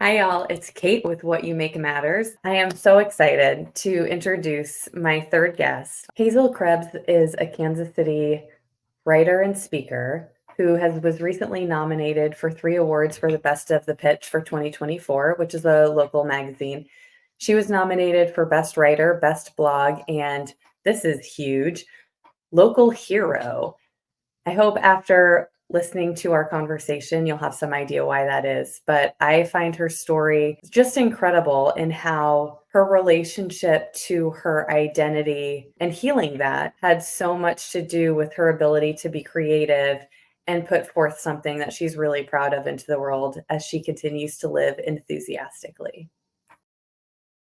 Hi, y'all. It's Kate with What You Make Matters. I am so excited to introduce my third guest. Hazel Krebs is a Kansas City writer and speaker who was recently nominated for 3 awards for the Best of the Pitch for 2024, which is a local magazine. She was nominated for Best Writer, Best Blog, and this is huge, Local Hero. I hope after listening to our conversation, you'll have some idea why that is. But I find her story just incredible in how her relationship to her identity and healing that had so much to do with her ability to be creative and put forth something that she's really proud of into the world as she continues to live enthusiastically.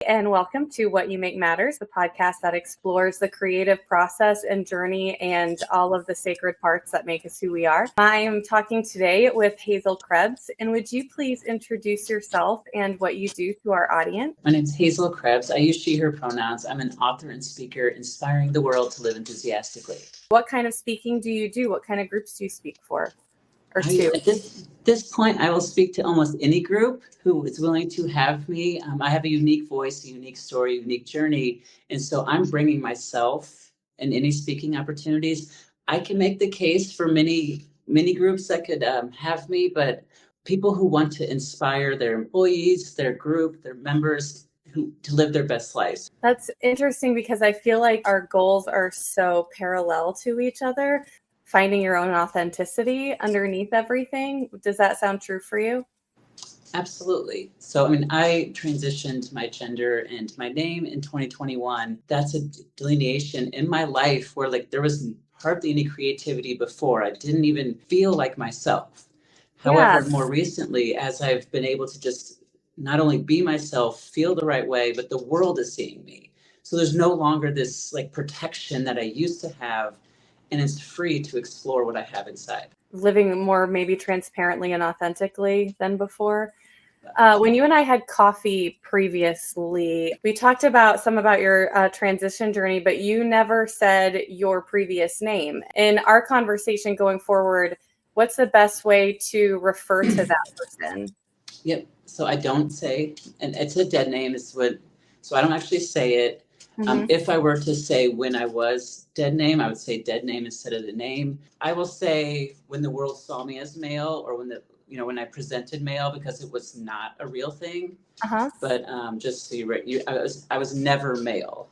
And welcome to What You Make Matters, the podcast that explores the creative process and journey and all of the sacred parts that make us who we are. I am talking today with Hazel Krebs, and would you please introduce yourself and what you do to our audience? My name is Hazel Krebs. I use she, her pronouns. I'm an author and speaker inspiring the world to live enthusiastically. What kind of speaking do you do? What kind of groups do you speak for? At this point, I will speak to almost any group who is willing to have me. I have a unique voice, a unique story, a unique journey. And so I'm bringing myself in any speaking opportunities. I can make the case for many groups that could have me, but people who want to inspire their employees, their group, their members to live their best lives. That's interesting because I feel like our goals are so parallel to each other. Finding your own authenticity underneath everything. Does that sound true for you? Absolutely. So, I transitioned my gender and my name in 2021. That's a delineation in my life where there was hardly any creativity before. I didn't even feel like myself. However, more recently, as I've been able to just not only be myself, feel the right way, but the world is seeing me. So there's no longer this protection that I used to have, and it's free to explore what I have inside. Living more maybe transparently and authentically than before. When you and I had coffee previously, we talked about your transition journey, but you never said your previous name. In our conversation going forward, what's the best way to refer to that person? Yep. So I don't say, and it's a dead name. So I don't actually say it. Mm-hmm. If I were to say when I was dead name, I would say dead name instead of the name. I will say when the world saw me as male, or when I presented male, because it was not a real thing. Uh-huh. But just so I was never male.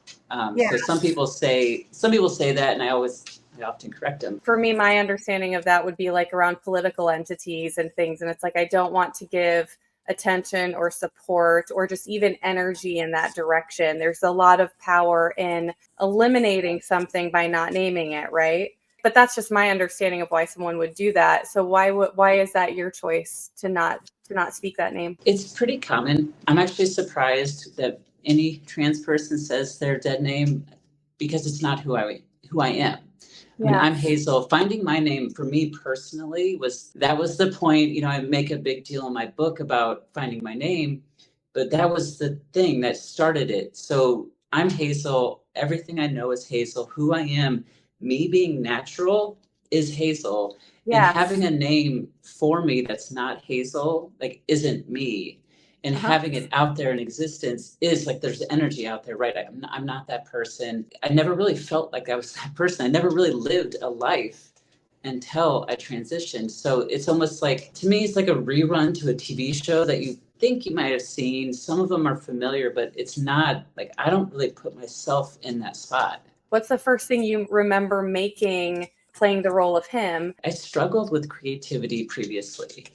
Yeah. So some people say that, and I often correct them. For me, my understanding of that would be around political entities and things. And it's I don't want to give attention or support or just even energy in that direction. There's a lot of power in eliminating something by not naming it, right? But that's just my understanding of why someone would do that. So why is that your choice to not speak that name? It's pretty common. I'm actually surprised that any trans person says their dead name, because it's not who I am. Yeah. I'm Hazel. Finding my name for me personally was the point. I make a big deal in my book about finding my name, but that was the thing that started it. So I'm Hazel. Everything I know is Hazel. Who I am, me being natural, is Hazel. Yeah. And having a name for me that's not Hazel, isn't me. And having it out there in existence is there's energy out there, right? I'm not that person. I never really felt like I was that person. I never really lived a life until I transitioned. So it's almost to me, it's like a rerun to a TV show that you think you might have seen. Some of them are familiar, but it's not I don't really put myself in that spot. What's the first thing you remember playing the role of him? I struggled with creativity previously.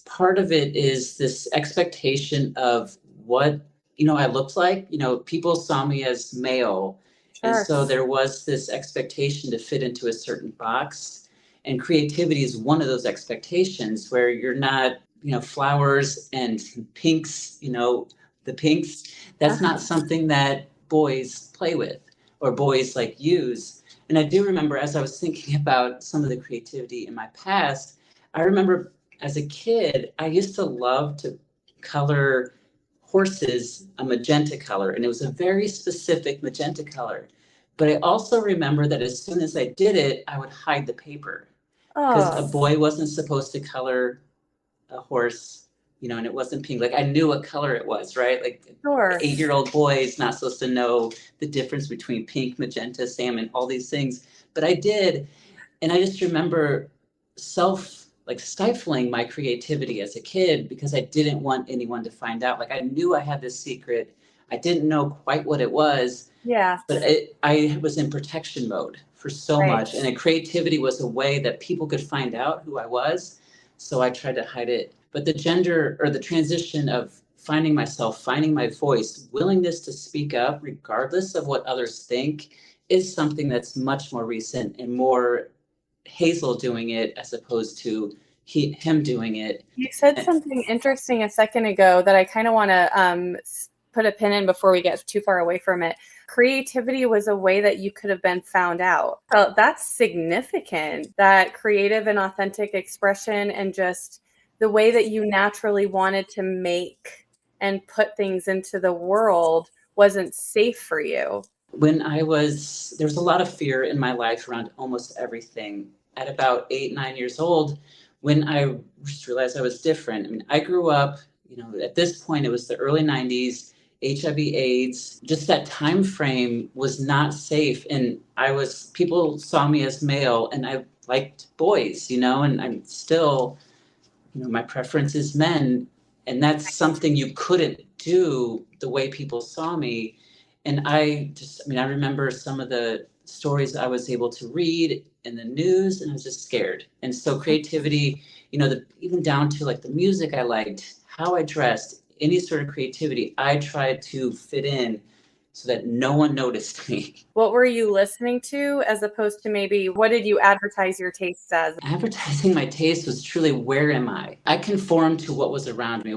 Part of it is this expectation of what I looked like. People saw me as male. Sure. And so there was this expectation to fit into a certain box. And creativity is one of those expectations where you're not, flowers and pinks, the pinks. That's not something that boys play with or boys use. And I do remember, as I was thinking about some of the creativity in my past, I remember as a kid, I used to love to color horses a magenta color, and it was a very specific magenta color. But I also remember that as soon as I did it, I would hide the paper, because a boy wasn't supposed to color a horse and it wasn't pink. Like I knew what color it was, right? Like Sure. 8-year-old boy is not supposed to know the difference between pink, magenta, salmon, all these things. But I did. And I just remember stifling my creativity as a kid because I didn't want anyone to find out. Like I knew I had this secret. I didn't know quite what it was, Yeah. but I was in protection mode for so Right. much. And creativity was a way that people could find out who I was. So I tried to hide it. But the gender or the transition of finding myself, finding my voice, willingness to speak up, regardless of what others think, is something that's much more recent and more Hazel doing it as opposed to him doing it. You said something interesting a second ago that I kind of want to put a pin in before we get too far away from it. Creativity was a way that you could have been found out. So that's significant, that creative and authentic expression and just the way that you naturally wanted to make and put things into the world wasn't safe for you. When there was a lot of fear in my life around almost everything. At about 8, 9 years old, when I just realized I was different. I mean, I grew up, at this point, it was the early 90s, HIV, AIDS, just that time frame was not safe. And people saw me as male and I liked boys, and I'm still, my preference is men. And that's something you couldn't do the way people saw me. And I remember some of the stories I was able to read in the news, and I was just scared. And so creativity, even down to like the music I liked, how I dressed, any sort of creativity, I tried to fit in so that no one noticed me. What were you listening to as opposed to maybe what did you advertise your tastes as? Advertising my taste was truly, where am I? I conformed to what was around me.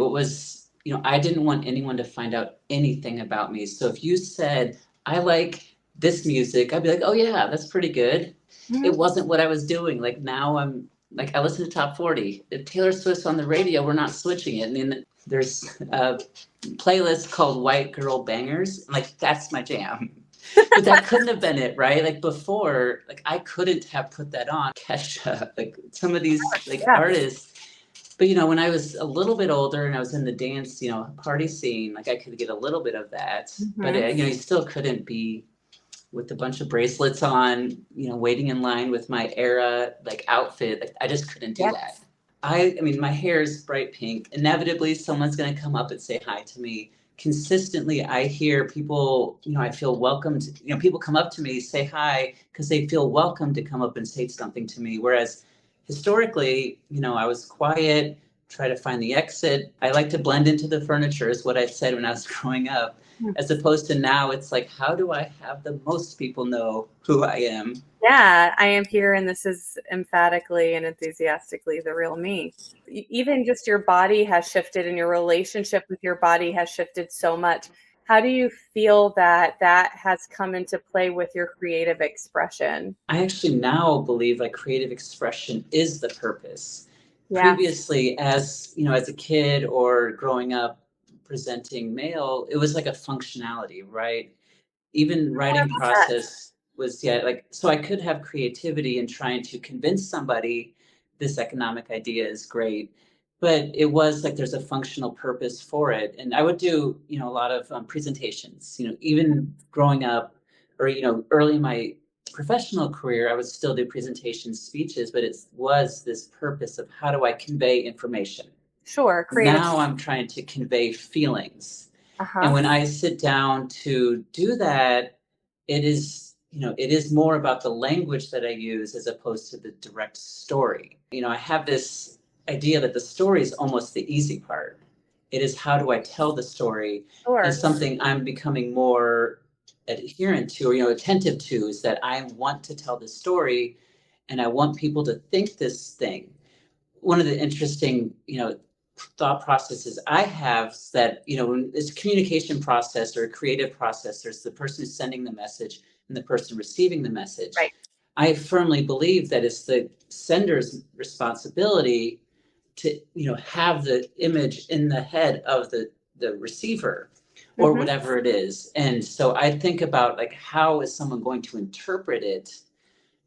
I didn't want anyone to find out anything about me. So if you said, I like this music, I'd be like, oh yeah, that's pretty good. Mm-hmm. It wasn't what I was doing. Like now I listen to top 40. If Taylor Swift's on the radio, we're not switching it. And there's a playlist called White Girl Bangers. Like that's my jam. But that couldn't have been it, right? Like before, like I couldn't have put that on. Kesha, like some of these artists. But when I was a little bit older and I was in the dance, party scene, like I could get a little bit of that. Mm-hmm. But you still couldn't be with a bunch of bracelets on, waiting in line with my era like outfit. Like I just couldn't do that. My hair is bright pink. Inevitably, someone's going to come up and say hi to me. Consistently, I hear people, I feel welcomed. People come up to me, say hi, because they feel welcome to come up and say something to me. Whereas historically, I was quiet, try to find the exit. I like to blend into the furniture is what I said when I was growing up. As opposed to now, it's like, how do I have the most people know who I am? Yeah, I am here, and this is emphatically and enthusiastically the real me. Even just your body has shifted, and your relationship with your body has shifted so much. How do you feel that has come into play with your creative expression? I actually now believe like creative expression is the purpose. Yeah. Previously, as a kid or growing up presenting male, it was like a functionality, right? Even writing process was so I could have creativity in trying to convince somebody this economic idea is great, but it was like there's a functional purpose for it. And I would do a lot of presentations, even growing up or early in my professional career, I would still do presentations, speeches, but it was this purpose of how do I convey information. Sure. Creative. Now I'm trying to convey feelings. And when I sit down to do that, it is more about the language that I use as opposed to the direct story. I have this idea that the story is almost the easy part. It is how do I tell the story? Sure. And something I'm becoming more adherent to or attentive to is that I want to tell the story and I want people to think this thing. One of the interesting, thought processes I have is that, when it's a communication process or a creative process, there's the person who's sending the message and the person receiving the message. Right. I firmly believe that it's the sender's responsibility to, have the image in the head of the receiver or whatever it is. And so I think about like, how is someone going to interpret it?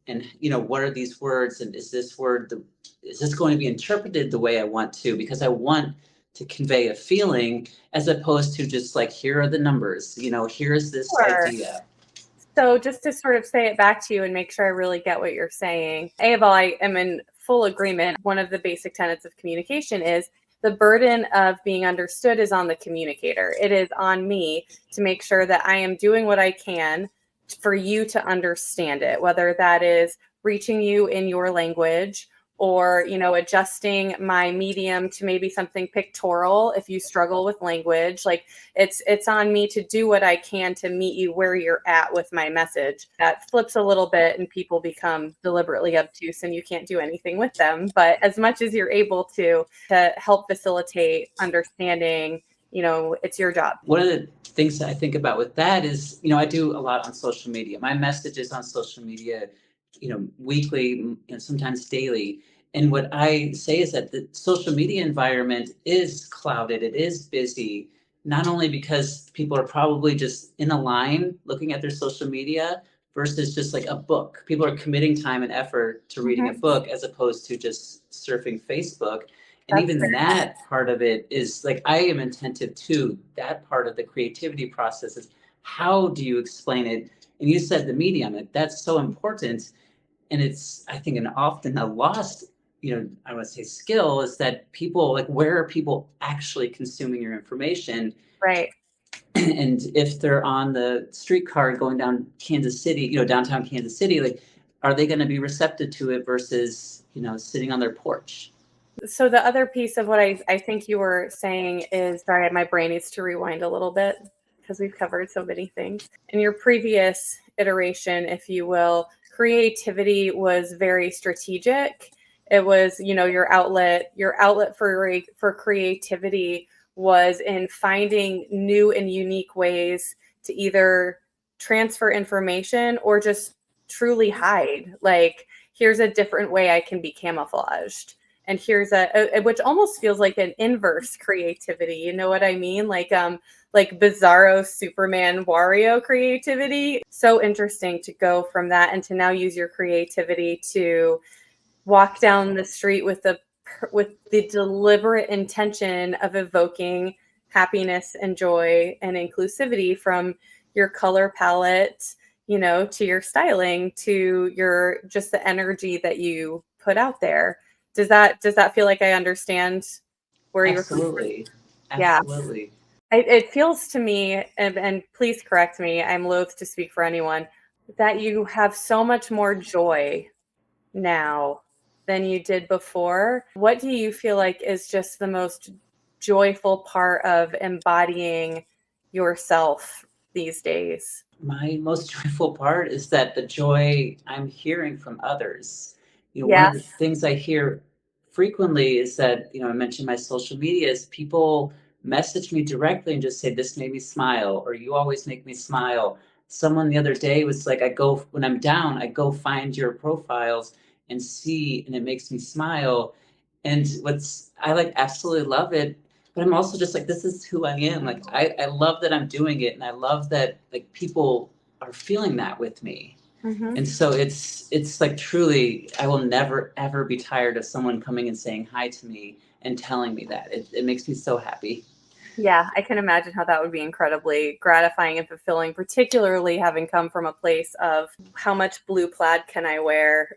And, what are these words? And is this going to be interpreted the way I want to? Because I want to convey a feeling, as opposed to just like, here are the numbers, here's this Sure. idea. So just to sort of say it back to you and make sure I really get what you're saying, A of all, I am in full agreement. One of the basic tenets of communication is the burden of being understood is on the communicator. It is on me to make sure that I am doing what I can for you to understand it, whether that is reaching you in your language or, adjusting my medium to maybe something pictorial if you struggle with language. Like it's on me to do what I can to meet you where you're at with my message. That flips a little bit and people become deliberately obtuse and you can't do anything with them. But as much as you're able to help facilitate understanding, it's your job. One of the things that I think about with that is, I do a lot on social media. My messages on social media, weekly, sometimes daily. And what I say is that the social media environment is clouded, it is busy, not only because people are probably just in a line looking at their social media versus just like a book. People are committing time and effort to reading a book as opposed to just surfing Facebook. And That's even fair. that part of it is like, I am attentive to that part of the creativity process is how do you explain it? And you said the medium, like, that's so important. And it's, I think, an often a lost, I would say skill is that people, like, where are people actually consuming your information? Right. And if they're on the streetcar going down Kansas City, downtown Kansas City, like, are they going to be receptive to it versus, sitting on their porch? So the other piece of what I think you were saying is, sorry, my brain needs to rewind a little bit because we've covered so many things. In your previous iteration, if you will, creativity was very strategic. It was, your outlet for creativity was in finding new and unique ways to either transfer information or just truly hide. Like, here's a different way I can be camouflaged, and here's which almost feels like an inverse creativity. You know what I mean? Like bizarro Superman Wario creativity. So interesting to go from that and to now use your creativity to walk down the street with the deliberate intention of evoking happiness and joy and inclusivity from your color palette, to your styling, to your just the energy that you put out there. Does that feel like I understand where you're coming from? Absolutely. Yeah. Absolutely. It feels to me, and please correct me, I'm loath to speak for anyone, that you have so much more joy now than you did before. What do you feel like is just the most joyful part of embodying yourself these days? My most joyful part is that the joy I'm hearing from others. One of the Yes. things I hear frequently is that, I mentioned my social media is people message me directly and just say, this made me smile, or you always make me smile. Someone the other day was like, when I'm down, I go find your profiles and see, and it makes me smile. And I like absolutely love it, but I'm also just like, this is who I am. Like, I love that I'm doing it. And I love that like people are feeling that with me. Mm-hmm. And so it's like, truly, I will never, ever be tired of someone coming and saying hi to me and telling me that. It makes me so happy. Yeah, I can imagine how that would be incredibly gratifying and fulfilling, particularly having come from a place of how much blue plaid can I wear?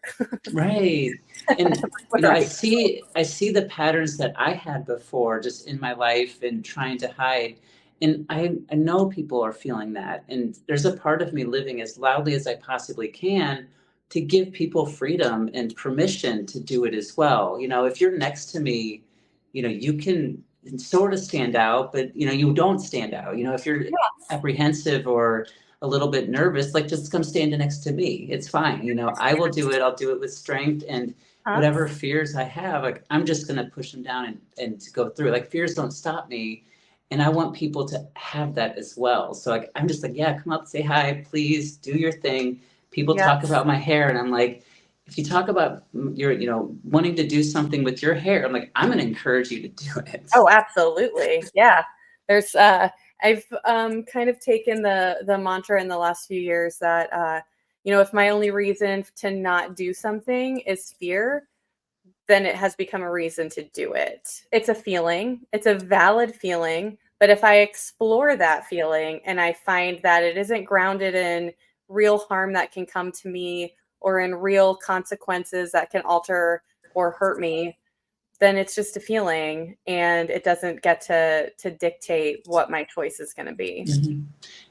Right. And I Right. see the patterns that I had before just in my life and trying to hide. And I know people are feeling that. And there's a part of me living as loudly as I possibly can to give people freedom and permission to do it as well. If you're next to me, you can sort of stand out, but you don't stand out. If you're apprehensive or a little bit nervous, like, just come stand next to me. It's fine. I will do it. I'll do it with strength, and Huh? whatever fears I have, like, I'm just going to push them down and to go through. Like, fears don't stop me. And I want people to have that as well. So like, I'm just like, yeah, come up, say hi, please do your thing. People Yeah. talk about my hair, and I'm like, if you talk about your, wanting to do something with your hair, I'm like, I'm going to encourage you to do it. Oh, absolutely. Yeah. There's I've kind of taken the mantra in the last few years that if my only reason to not do something is fear, then it has become a reason to do it. It's a feeling, it's a valid feeling, but if I explore that feeling and I find that it isn't grounded in real harm that can come to me or in real consequences that can alter or hurt me, then it's just a feeling and it doesn't get to dictate what my choice is going to be. Mm-hmm.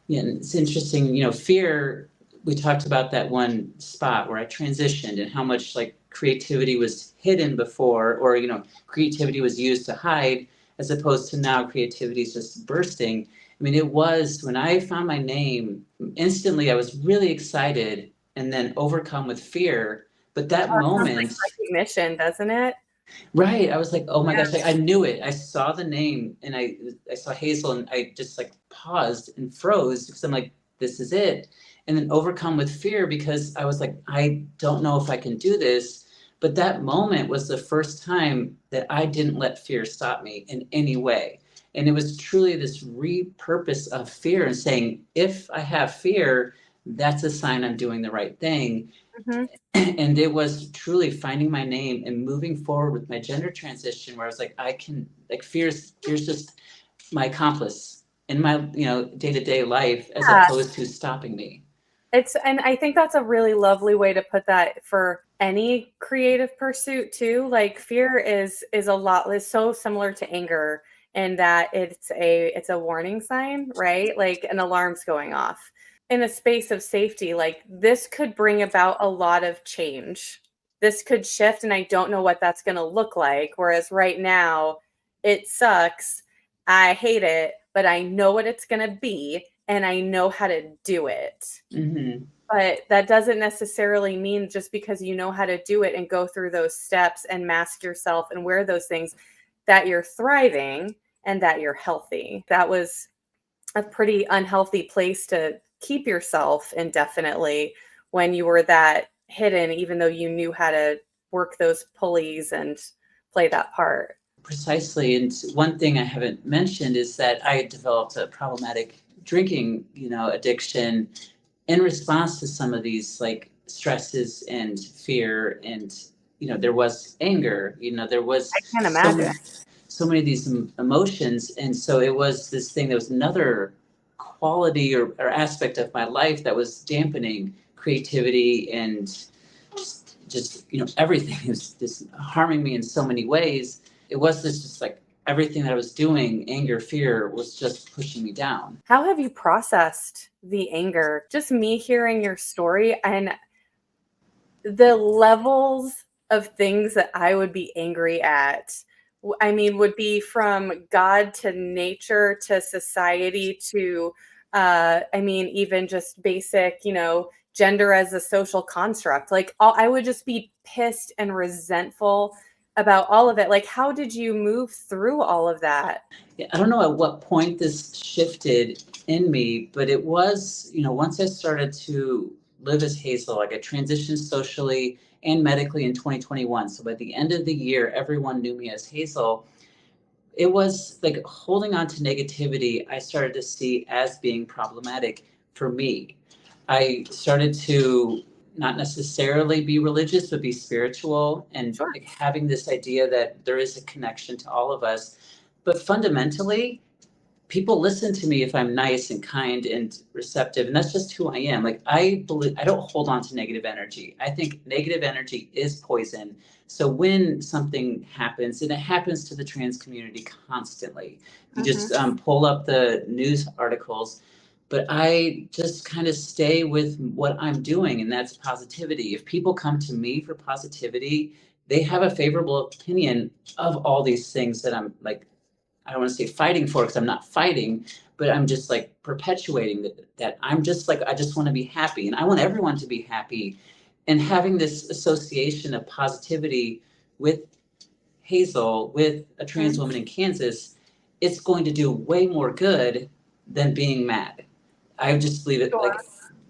Yeah, and it's interesting, fear, we talked about that one spot where I transitioned and how much like creativity was hidden before, or, creativity was used to hide, as opposed to now creativity is just bursting. I mean, it was when I found my name, instantly I was really excited and then overcome with fear. But that Sounds like moment, recognition, doesn't it? right, I was like, oh my Yeah. gosh, I knew it. I saw the name and I saw Hazel and I just like paused and froze because I'm like, this is it. And then overcome with fear because I was like, I don't know if I can do this. But that moment was the first time that I didn't let fear stop me in any way. And it was truly this repurpose of fear and saying, if I have fear, that's a sign I'm doing the right thing. Mm-hmm. And it was truly finding my name and moving forward with my gender transition, where I was like, I can, like, fear's just my accomplice in my day-to-day life, as Yeah. opposed to stopping me. And I think that's a really lovely way to put that for any creative pursuit too. Like fear is so similar to anger in that it's a warning sign, right? Like an alarm's going off. In a space of safety, like this could bring about a lot of change. This could shift and I don't know what that's going to look like. Whereas right now, it sucks. I hate it, but I know what it's going to be and I know how to do it. Mm-hmm. But that doesn't necessarily mean just because you know how to do it and go through those steps and mask yourself and wear those things that you're thriving and that you're healthy. That was a pretty unhealthy place to keep yourself indefinitely when you were that hidden, even though you knew how to work those pulleys and play that part. Precisely. And one thing I haven't mentioned is that I had developed a problematic drinking, addiction in response to some of these like stresses and fear. And there was anger, there was I can't so imagine. many, so many of these emotions. And so it was this thing, there was another quality or aspect of my life that was dampening creativity and just everything. It was just harming me in so many ways. It was this just like everything that I was doing, anger, fear, was just pushing me down. How have you processed the anger? Just me hearing your story and the levels of things that I would be angry at, I mean, would be from God to nature to society to, I mean, even just basic, gender as a social construct. Like, I would just be pissed and resentful about all of it. Like, how did you move through all of that? Yeah, I don't know at what point this shifted in me, but it was, once I started to live as Hazel, like I transitioned socially and medically in 2021. So by the end of the year, everyone knew me as Hazel. It was like holding on to negativity, I started to see as being problematic for me. I started to not necessarily be religious, but be spiritual, and Sure. like having this idea that there is a connection to all of us. But fundamentally, people listen to me if I'm nice and kind and receptive, and that's just who I am. Like I believe, I don't hold on to negative energy. I think negative energy is poison. So when something happens, and it happens to the trans community constantly, you just pull up the news articles. But I just kind of stay with what I'm doing, and that's positivity. If people come to me for positivity, they have a favorable opinion of all these things that I'm like, I don't want to say fighting for, because I'm not fighting, but I'm just like perpetuating that I'm just like, I just want to be happy and I want everyone to be happy. And having this association of positivity with Hazel, with a trans woman in Kansas, it's going to do way more good than being mad. I just believe it, Sure. like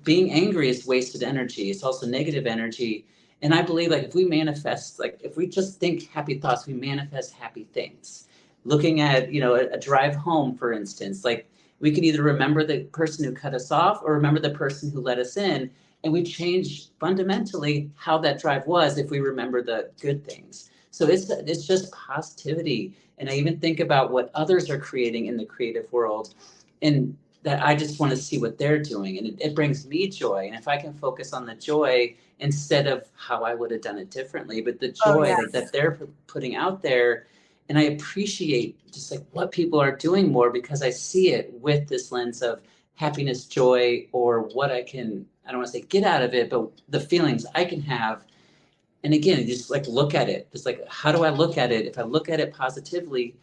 being angry is wasted energy. It's also negative energy. And I believe like if we manifest, like if we just think happy thoughts, we manifest happy things. Looking at, a drive home, for instance, like we could either remember the person who cut us off or remember the person who let us in. And we change fundamentally how that drive was if we remember the good things. So it's just positivity. And I even think about what others are creating in the creative world, and that I just want to see what they're doing. And it brings me joy. And if I can focus on the joy instead of how I would have done it differently, but the Oh, joy yeah. that they're putting out there. And I appreciate just like what people are doing more because I see it with this lens of happiness, joy, or what I don't want to say get out of it, but the feelings I can have. And again, just like look at it. Just like, how do I look at it? If I look at it positively,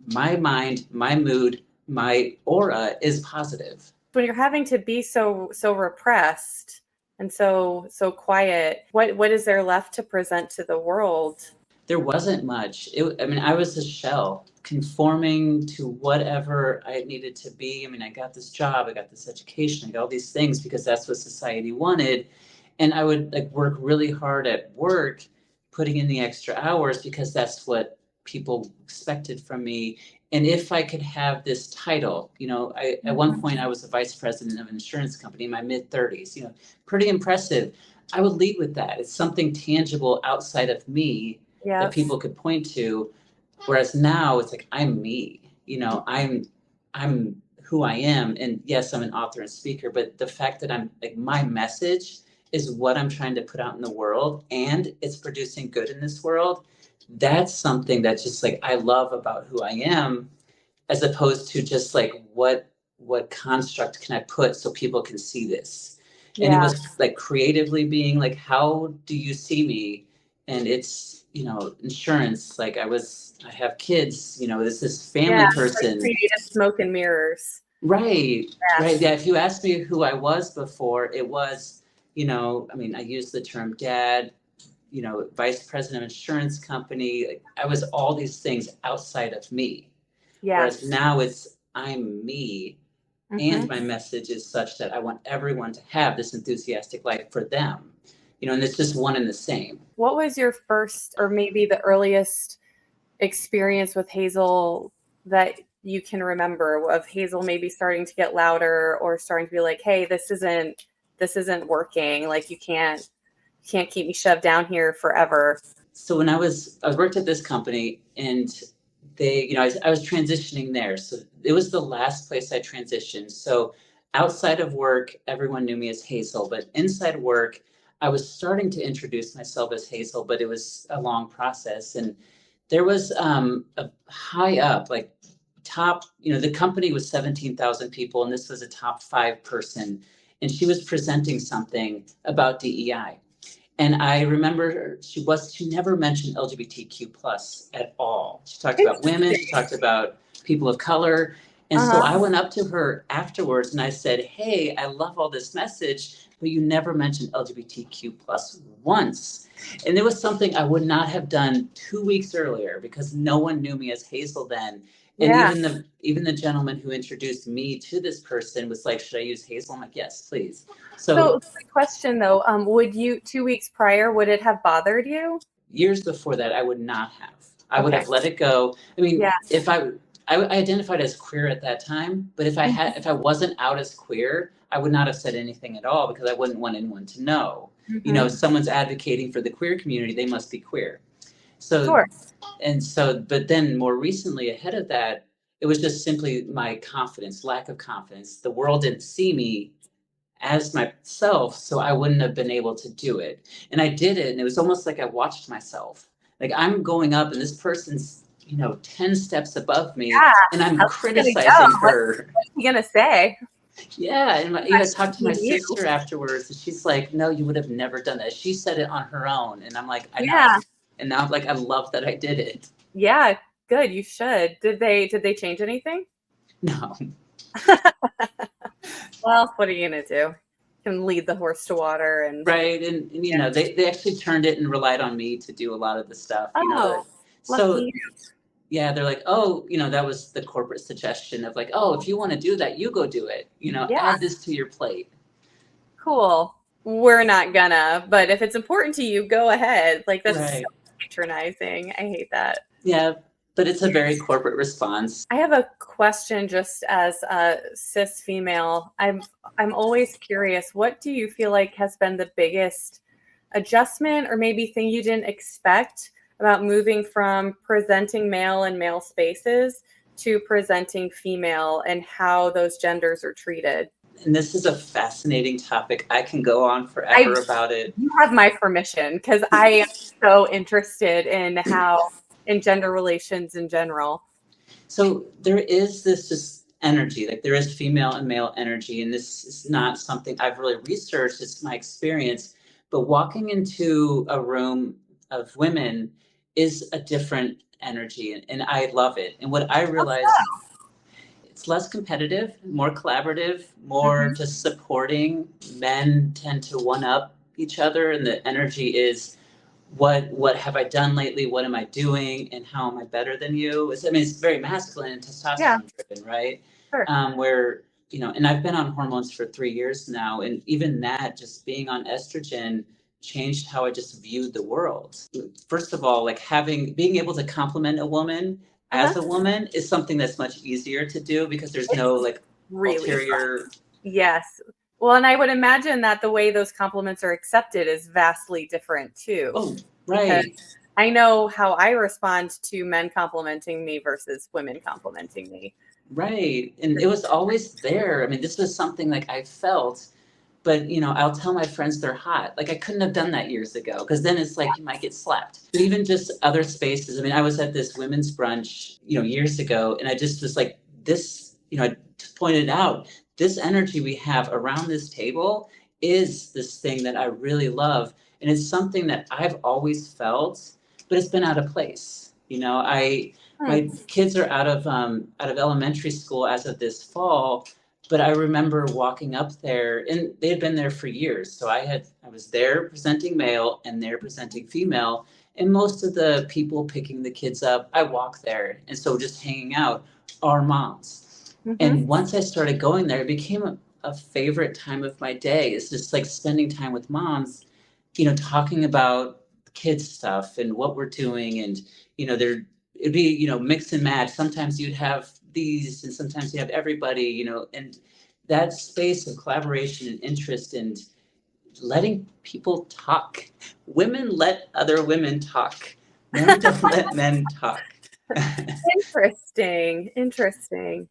my mind, my mood, my aura is positive. When you're having to be so repressed and so quiet, what is there left to present to the world? There wasn't much. I mean, I was a shell conforming to whatever I needed to be. I mean, I got this job, I got this education, I got all these things because that's what society wanted. And I would like work really hard at work, putting in the extra hours because that's what people expected from me. And if I could have this title, at one point I was a vice president of an insurance company in my mid 30s, pretty impressive. I would lead with that. It's something tangible outside of me that Yes. people could point to. Whereas now it's like I'm me. I'm who I am. And yes, I'm an author and speaker, but the fact that I'm like my message is what I'm trying to put out in the world and it's producing good in this world. That's something that just like I love about who I am, as opposed to just like what construct can I put so people can see this. And it Yeah. was like creatively being like, how do you see me? And it's, insurance, like I have kids, this is family Yeah. person. Creative smoke and mirrors. Right. Yeah. Right. Yeah. If you asked me who I was before, it was, I mean, I used the term dad, vice president of insurance company. Like, I was all these things outside of me. Yes. Whereas now I'm me, and my message is such that I want everyone to have this enthusiastic life for them. And it's just one and the same. What was your first or maybe the earliest experience with Hazel that you can remember, of Hazel maybe starting to get louder or starting to be like, hey, this isn't working. Like you can't keep me shoved down here forever. So when I worked at this company, and they, I was transitioning there. So it was the last place I transitioned. So outside of work, everyone knew me as Hazel, but inside work, I was starting to introduce myself as Hazel, but it was a long process. And there was a high up, like top, the company was 17,000 people, and this was a top 5 person. And she was presenting something about DEI. And I remember she never mentioned LGBTQ plus at all. She talked about women, she talked about people of color. And so I went up to her afterwards and I said, hey, I love all this message, but you never mentioned LGBTQ plus once. And it was something I would not have done 2 weeks earlier because no one knew me as Hazel then. And Yeah. even the gentleman who introduced me to this person was like, should I use Hazel? I'm like, yes, please. So quick question though, would you 2 weeks prior, would it have bothered you? Years before that, I would not have. I would Okay. have let it go. I mean, Yeah. if I identified as queer at that time, but if I wasn't out as queer, I would not have said anything at all because I wouldn't want anyone to know. If someone's advocating for the queer community, they must be queer. So, Sure. but then more recently, ahead of that, it was just simply my confidence, lack of confidence. The world didn't see me as myself, so I wouldn't have been able to do it. And I did it, and it was almost like I watched myself. Like I'm going up, and this person's 10 steps above me, Yeah. and I'm How's it gonna criticizing go? her. What's he gonna say? Yeah, and I talked to my sister afterwards, and she's like, "No, you would have never done that." She said it on her own, and I'm like, "I know." Yeah. And now, like, I love that I did it. Yeah. Good. You should. Did they change anything? No. Well, what are you gonna do? You can lead the horse to water and Right, and they actually turned it and relied on me to do a lot of the stuff. So lucky. yeah, they're like, oh, that was the corporate suggestion of like, oh, if you want to do that, you go do it. Yeah. Add this to your plate. Cool. We're not gonna, but if it's important to you, go ahead. Like that's Right. so patronizing. I hate that. Yeah, but it's a very corporate response. I have a question just as a cis female. I'm always curious, what do you feel like has been the biggest adjustment or maybe thing you didn't expect about moving from presenting male in male spaces to presenting female and how those genders are treated. And this is a fascinating topic. I can go on forever about it. You have my permission, because I am so interested in gender relations in general. So there is this just energy, like there is female and male energy, and this is not something I've really researched, it's my experience. But walking into a room of women is a different energy, and I love it. And what I realized, it's less competitive, more collaborative, more just supporting. Men tend to one up each other, and the energy is what have I done lately? What am I doing? And how am I better than you? It's very masculine and Yeah, testosterone driven, right? sure. Where, and I've been on hormones for 3 years now. And even that, just being on estrogen changed how I just viewed the world. First of all, like being able to compliment a woman as a woman is something that's much easier to do because there's no like Really ulterior. fun. Yes. Well, and I would imagine that the way those compliments are accepted is vastly different too. Oh, right. I know how I respond to men complimenting me versus women complimenting me. Right. And it was always there. I mean, this was something like I felt, but I'll tell my friends they're hot. Like I couldn't have done that years ago because then it's like you might get slapped. But even just other spaces. I mean, I was at this women's brunch, years ago, and I just was like, this, I pointed out this energy we have around this table is this thing that I really love. And it's something that I've always felt, but it's been out of place. My kids are out of elementary school as of this fall, but I remember walking up there, and they had been there for years. So I was there presenting male and there presenting female, and most of the people picking the kids up, I walk there, and so just hanging out are moms. And once I started going there, it became a favorite time of my day. It's just like spending time with moms, talking about kids stuff and what we're doing, and it'd be mix and match. Sometimes you'd have these and sometimes you have everybody, and that space of collaboration and interest and letting people talk. Women let other women talk. Men don't let men talk. Interesting.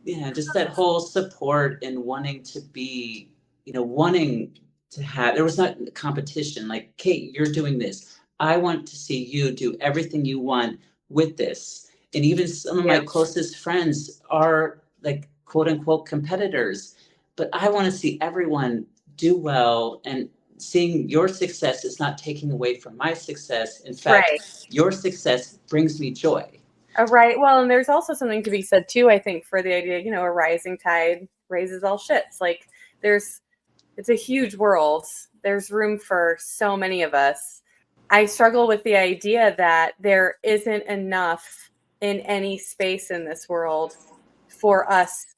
Yeah, just that whole support and wanting to be, wanting to have, there was not competition like, Kate, you're doing this. I want to see you do everything you want with this. And even some of my closest friends are like quote unquote competitors, but I want to see everyone do well, and seeing your success is not taking away from my success. In fact, your success brings me joy. Right. Well, and there's also something to be said too, I think, for the idea, a rising tide raises all ships. Like it's a huge world. There's room for so many of us. I struggle with the idea that there isn't enough in any space in this world for us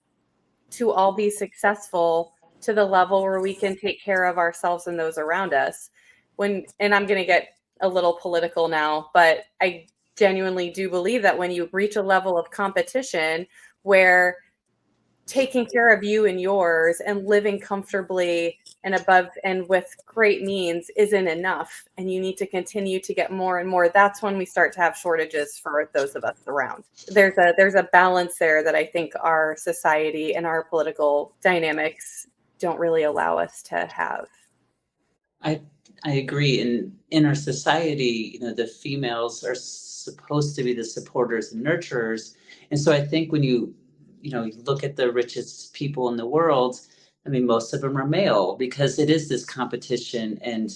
to all be successful to the level where we can take care of ourselves and those around us. And I'm going to get a little political now, but I genuinely do believe that when you reach a level of competition where taking care of you and yours and living comfortably and above and with great means isn't enough, and you need to continue to get more and more, that's when we start to have shortages for those of us around. There's a balance there that I think our society and our political dynamics don't really allow us to have. I agree. In our society, the females are supposed to be the supporters and nurturers. And so I think when you look at the richest people in the world, I mean, most of them are male because it is this competition, and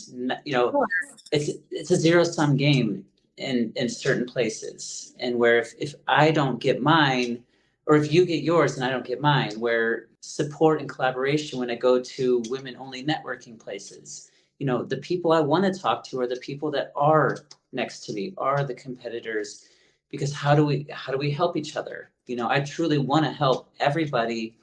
it's a zero-sum game in certain places. And where if I don't get mine, or if you get yours and I don't get mine, where support and collaboration, when I go to women-only networking places, the people I want to talk to are the people that are next to me, are the competitors, because how do we help each other? I truly want to help everybody.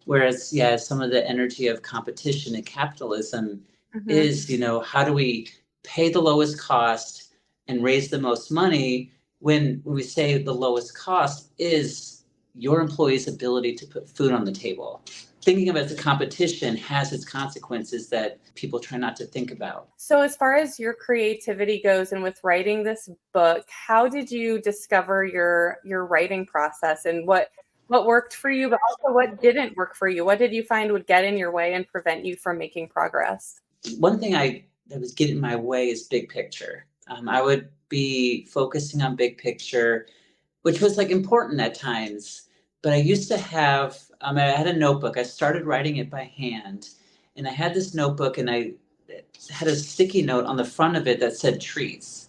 Whereas, some of the energy of competition and capitalism is, how do we pay the lowest cost and raise the most money, when we say the lowest cost is your employee's ability to put food on the table. thinking of it as a competition has its consequences that people try not to think about. So as far as your creativity goes and with writing this book, how did you discover your writing process, and what worked for you, but also what didn't work for you? What did you find would get in your way and prevent you from making progress? One thing that was getting in my way is big picture. I would be focusing on big picture, which was like important at times. But I used to have, I had a notebook. I started writing it by hand. And I had this notebook, and I had a sticky note on the front of it that said trees.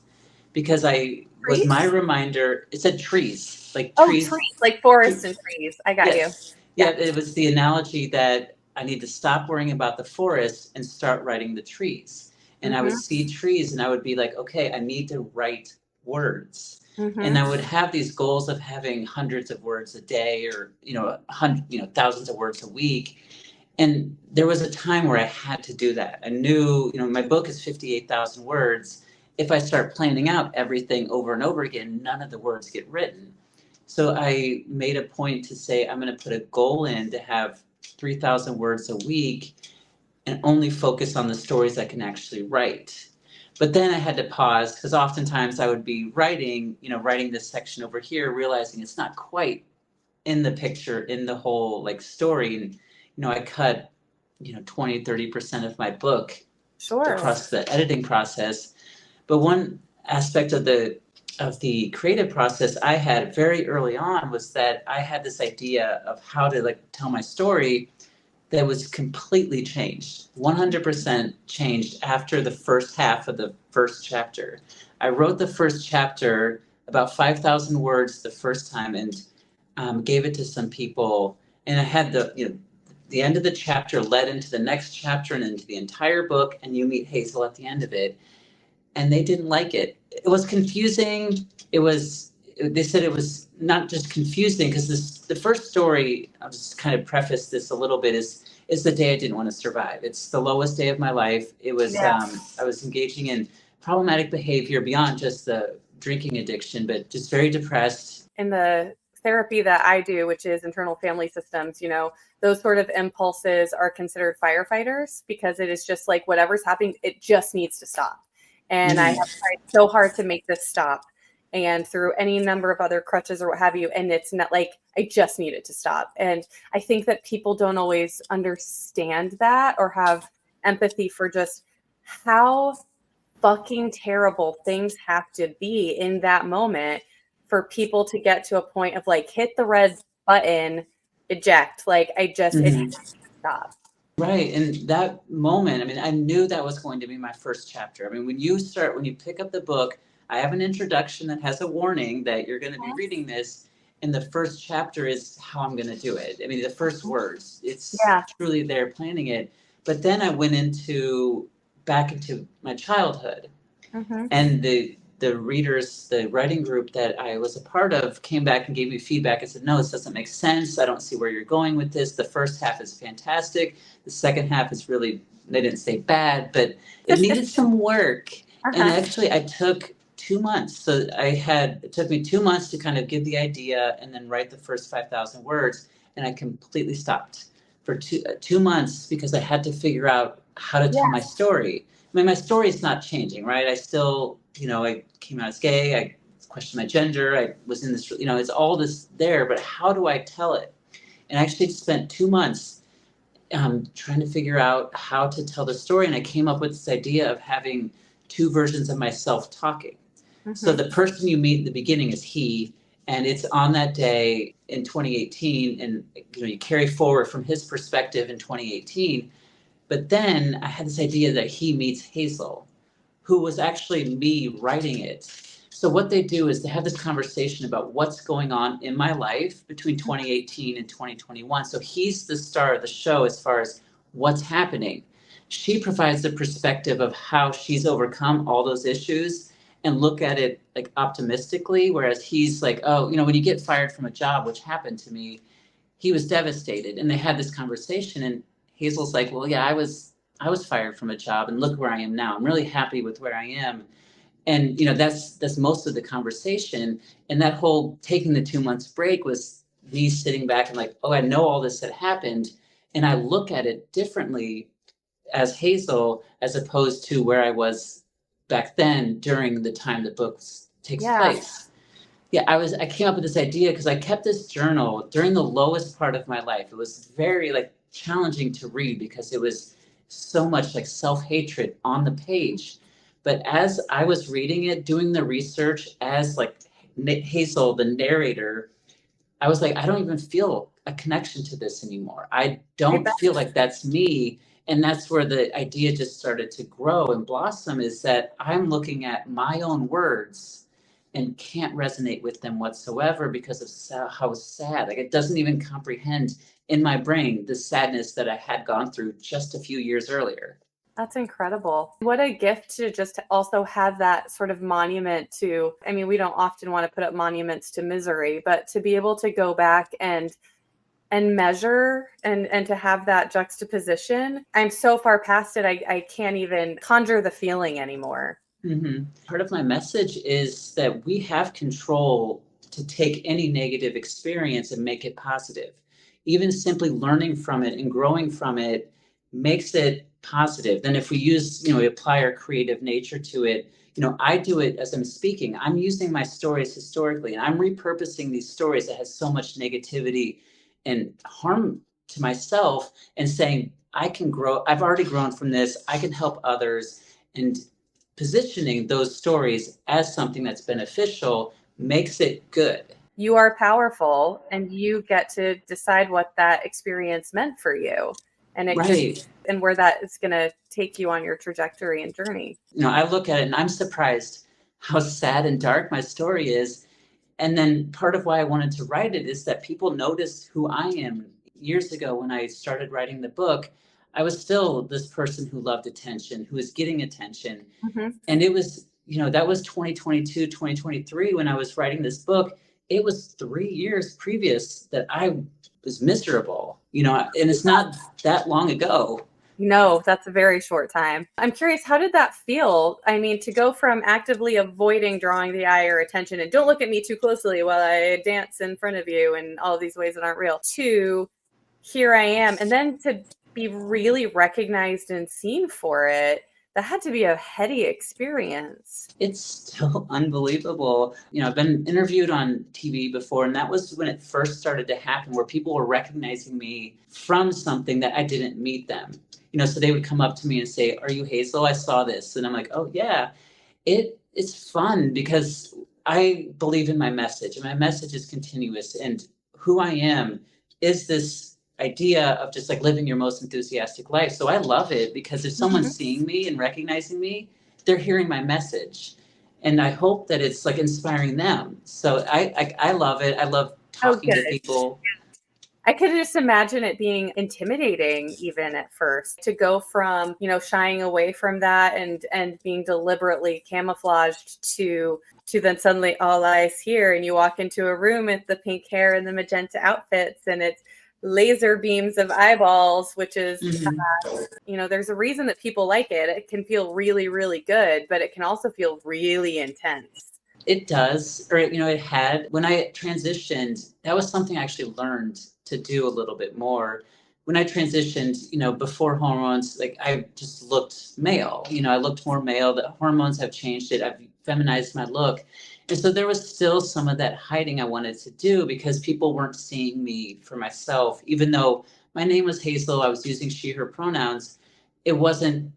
Because I was my Trees? reminder, it said trees, like Oh, trees. trees, like forests and trees. I got you. Yes. Yeah, it was the analogy that I need to stop worrying about the forest and start writing the trees. And I would Mm-hmm. see trees and I would be like, okay, I need to write words. And I Mm-hmm. would have these goals of having hundreds of words a day, or thousands of words a week. And there was a time where I had to do that. I knew, my book is 58,000 words. If I start planning out everything over and over again, none of the words get written. So I made a point to say I'm going to put a goal in to have 3,000 words a week and only focus on the stories I can actually write. But then I had to pause, because oftentimes I would be writing this section over here, realizing it's not quite in the picture, in the whole like story. And, I cut, 20-30% of my book Sure. across the editing process. But one aspect of the creative process I had very early on was that I had this idea of how to like tell my story that was completely changed, 100% changed after the first half of the first chapter. I wrote the first chapter, about 5,000 words the first time, and gave it to some people. And I had the end of the chapter led into the next chapter and into the entire book, and you meet Hazel at the end of it. And they didn't like it. It was confusing. They said it was not just confusing, because the first story, I'll just kind of preface this a little bit, is the day I didn't want to survive. It's the lowest day of my life. It was, Yeah. I was engaging in problematic behavior beyond just the drinking addiction, but just very depressed. In the therapy that I do, which is internal family systems, those sort of impulses are considered firefighters, because it is just like whatever's happening, it just needs to stop. And I have tried so hard to make this stop, and through any number of other crutches or what have you. And it's not like, I just need it to stop. And I think that people don't always understand that or have empathy for just how fucking terrible things have to be in that moment for people to get to a point of like, hit the red button, eject. Like, it has to stop. Right. And that moment, I knew that was going to be my first chapter. When you pick up the book, I have an introduction that has a warning that you're going to be reading this. And the first chapter is how I'm going to do it. The first words, it's truly there planning it. But then I went back into my childhood. Mm-hmm. And the readers, the writing group that I was a part of, came back and gave me feedback and said, no, this doesn't make sense. I don't see where you're going with this. The first half is fantastic. The second half is really, they didn't say bad, but it needed some work. And actually I took 2 months. So it took me 2 months to kind of give the idea and then write the first 5,000 words. And I completely stopped for 2 months, because I had to figure out how to tell my story. My story is not changing, right? I still, I came out as gay. I questioned my gender. I was in this, it's all this there, but how do I tell it? And I actually spent 2 months trying to figure out how to tell the story. And I came up with this idea of having 2 versions of myself talking. Mm-hmm. So the person you meet in the beginning is he, and it's on that day in 2018. And, you carry forward from his perspective in 2018. But then I had this idea that he meets Hazel, who was actually me writing it. So what they do is they have this conversation about what's going on in my life between 2018 and 2021. So he's the star of the show as far as what's happening. She provides the perspective of how she's overcome all those issues and look at it like optimistically, whereas he's like, oh, when you get fired from a job, which happened to me, he was devastated. And they had this conversation, and Hazel's like, well, yeah, I was fired from a job, and look where I am now. I'm really happy with where I am. And, that's most of the conversation. And that whole taking the 2 months break was me sitting back and like, oh, I know all this had happened. And I look at it differently as Hazel, as opposed to where I was back then during the time the book takes Yeah. place. Yeah, I came up with this idea because I kept this journal during the lowest part of my life. It was very like challenging to read because it was so much like self-hatred on the page. But as I was reading it, doing the research as like Hazel, the narrator, I was like, I don't even feel a connection to this anymore. I I don't bet. feel like that's me. And that's where the idea just started to grow and blossom, is that I'm looking at my own words and can't resonate with them whatsoever because of how sad, like it doesn't even comprehend in my brain the sadness that I had gone through just a few years earlier. That's incredible. What a gift to just also have that sort of monument to, I mean, we don't often want to put up monuments to misery, but to be able to go back and measure and to have that juxtaposition. I'm so far past it, I can't even conjure the feeling anymore. Mm-hmm. Part of my message is that we have control to take any negative experience and make it positive. Even simply learning from it and growing from it makes it positive. Then if we use, we apply our creative nature to it, I do it as I'm speaking. I'm using my stories historically, and I'm repurposing these stories that has so much negativity and harm to myself, and saying, I can grow. I've already grown from this. I can help others. And positioning those stories as something that's beneficial makes it good. You are powerful and you get to decide what that experience meant for you. And it just, Right. and where that is going to take you on your trajectory and journey. I look at it and I'm surprised how sad and dark my story is. And then part of why I wanted to write it is that people notice who I am. Years ago, when I started writing the book, I was still this person who loved attention, who was getting attention. Mm-hmm. And it was, that was 2022, 2023 when I was writing this book. It was 3 years previous that I was miserable, and it's not that long ago. No, that's a very short time. I'm curious, how did that feel? I mean, to go from actively avoiding drawing the eye or attention and don't look at me too closely while I dance in front of you in all these ways that aren't real, to here I am. And then to be really recognized and seen for it, that had to be a heady experience. It's still unbelievable. I've been interviewed on TV before, and that was when it first started to happen, where people were recognizing me from something that I didn't meet them. So they would come up to me and say, "Are you Hazel? I saw this." And I'm like, "Oh, yeah." It's fun because I believe in my message, and my message is continuous. And who I am is this idea of just like living your most enthusiastic life. So I love it because if someone's Mm-hmm. seeing me and recognizing me, they're hearing my message. And I hope that it's like inspiring them. So I love it. I love Oh, talking to good. people. I could just imagine it being intimidating even at first to go from, shying away from that and being deliberately camouflaged to then suddenly all eyes here and you walk into a room with the pink hair and the magenta outfits and it's laser beams of eyeballs, which is, Mhm. there's a reason that people like it. It can feel really, really good, but it can also feel really intense. It does, or it had. When I transitioned, that was something I actually learned to do a little bit more. When I transitioned, before hormones, like I just looked male. I looked more male. The hormones have changed it. I've feminized my look. And so there was still some of that hiding I wanted to do because people weren't seeing me for myself. Even though my name was Hazel, I was using she, her pronouns. It wasn't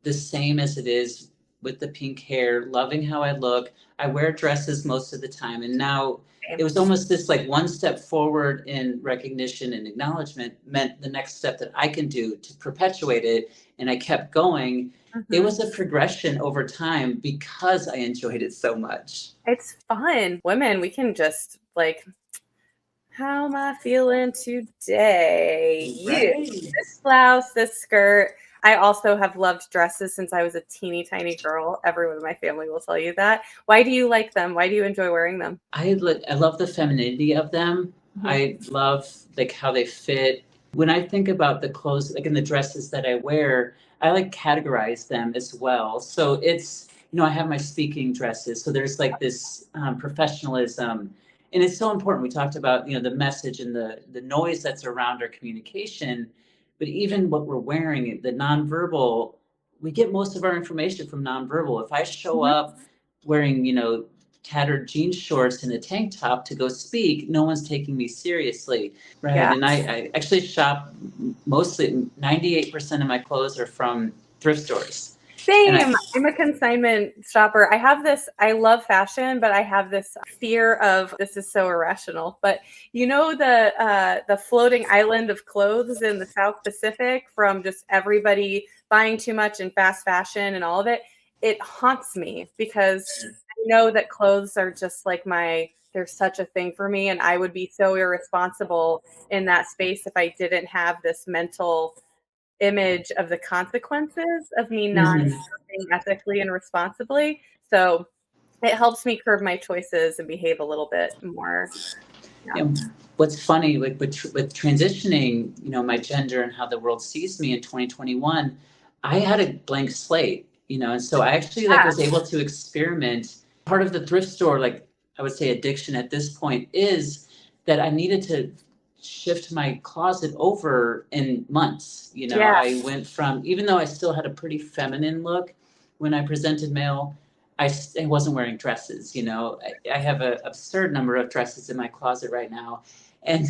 the same as it is with the pink hair, loving how I look. I wear dresses most of the time. And now it was almost this like one step forward in recognition and acknowledgement meant the next step that I can do to perpetuate it. And I kept going. It Mhm. was a progression over time because I enjoyed it so much. It's fun. Women, we can just like, how am I feeling today? You, Right. this blouse, this skirt. I also have loved dresses since I was a teeny tiny girl. Everyone in my family will tell you that. Why do you like them? Why do you enjoy wearing them? I love the femininity of them. Mhm. I love like how they fit. When I think about the clothes, like in the dresses that I wear, I like categorize them as well. So it's, I have my speaking dresses. So there's like this professionalism, and it's so important. We talked about, the message and the noise that's around our communication. but even what we're wearing, the nonverbal, we get most of our information from nonverbal. If I show Mhm. up wearing, tattered jean shorts and a tank top to go speak, no one's taking me seriously. Right. Yeah. And I actually shop mostly 98% of my clothes are from thrift stores. And Same. I, I'm a consignment shopper. I love fashion, but I have this fear of, this is so irrational, but the floating island of clothes in the South Pacific from just everybody buying too much in fast fashion and all of it. It haunts me because I know that clothes are just like they're such a thing for me, and I would be so irresponsible in that space if I didn't have this mental image of the consequences of me not Mhm. acting ethically and responsibly. So it helps me curb my choices and behave a little bit more. Yeah. What's funny, like with transitioning, my gender and how the world sees me in 2021, I had a blank slate, and so I actually like Yeah. was able to experiment. Part of the thrift store, like I would say addiction at this point, is that I needed to shift my closet over in months. Yeah. I went from, even though I still had a pretty feminine look when I presented male, I wasn't wearing dresses. I have an absurd number of dresses in my closet right now, and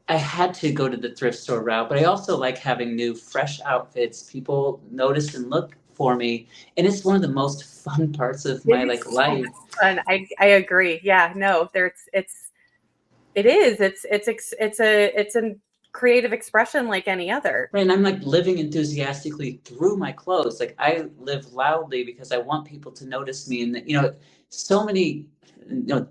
I had to go to the thrift store route, but I also like having new, fresh outfits. People notice and look for me, and it's one of the most fun parts of It my is like so life. much fun. I agree. Yeah, no, it is. It's a creative expression like any other. Right, and I'm like living enthusiastically through my clothes. Like I live loudly because I want people to notice me, and so many.